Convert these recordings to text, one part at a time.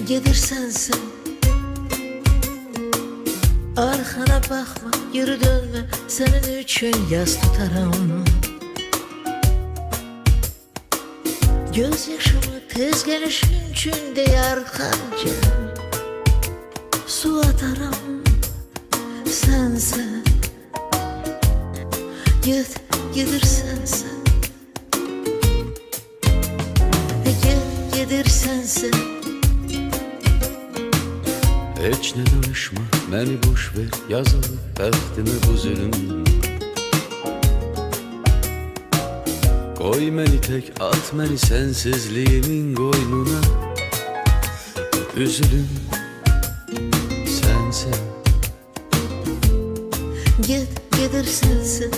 Gedirsen sen, arkana bakma, geri dönme. Senin için yas tutarım. Gözyaşımı tez gelişin için de arkanca su atarım. Sense gedirsen sen, gedirsen sen. Heç ne danışma, məni boş ver. Yazılıb bəxtimə bu zülüm. Qoy məni tək, at məni sənsizliyimin qoynuna. Üzülüm sənsən. Gedirsen sen.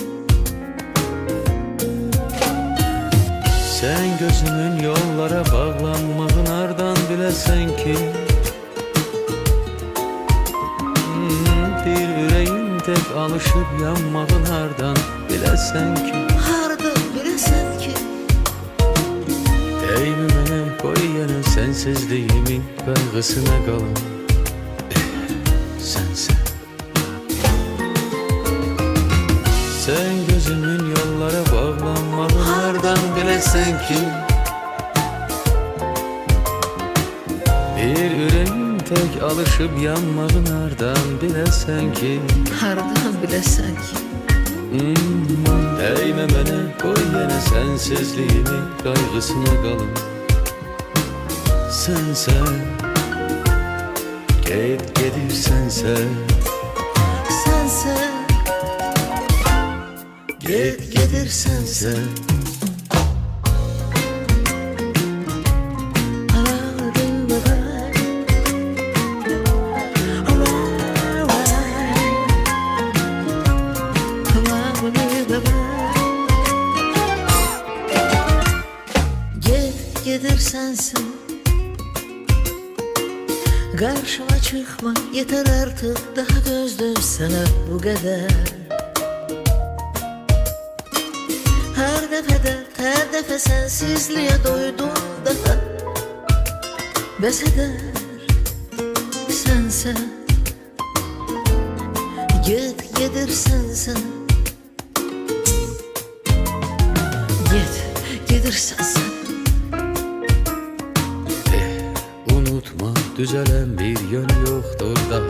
Sən gözümün yollara bağlanmağın ardan biləsən ki, bir ürəyim tək alışıb yanmağın hardan biləsən ki, Hardan bilesen ki, değmi mənə, qoy yenə sənsizliyimin qayğısına qalım. Sənsən. Sən gözümün yollara bağlanmağın hardan biləsən ki, bir ürəyim tək alışıb yanmağın hardan biləsən ki, hardan bilesen ki. Değme mənə, qoy yenə sənsizliyimin qayğısına qalım. Sənsən, gedirsənsən. Sense gedirsen sen. Gedirsen sen, karşıma çıkma, yeter artık, daha dözdüm sana bu kadar. Her defa sensizliğe doydum daha. Bes eder sense, gedirsen sen. Gedirsen sen. Unutma, düzelen bir yön yoktur daha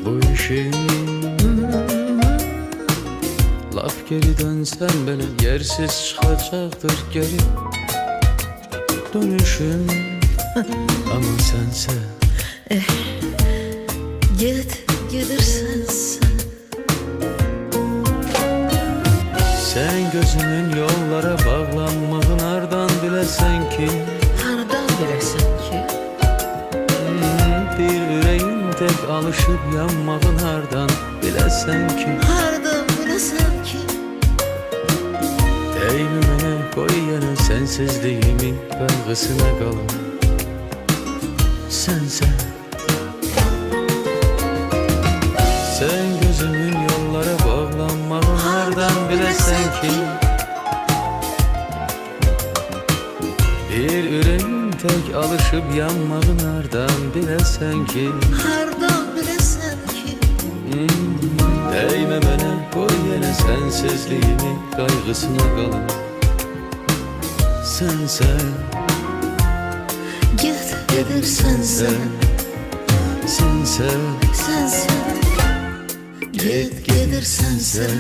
bu işin. Laf geri dönsen belə yersiz çıxacaktır geri dönüşüm. Ama sense Gedirsen sen. Sen gözümün yollara bağlanmağın hardan biləsən ki, Hardan bilesen ki, bir ürəyim tək alışıb yanmağın hardan biləsən ki, hardan bilesen ki. değmi mənə, qoy yenə sənsizliyimin qayğısına qalım. Sənsən. Sen gözümün yollara bağlanmağın hardan biləsən ki, bir ürəyim tək alışıb yanmağın hardan biləsən ki, Hardan bilesen ki. değme mənə, qoy yenə sənsizliyimin qayğısına qalım. Sənsən. Gedirsen sen. Sənsən. Sense gedirsen sen.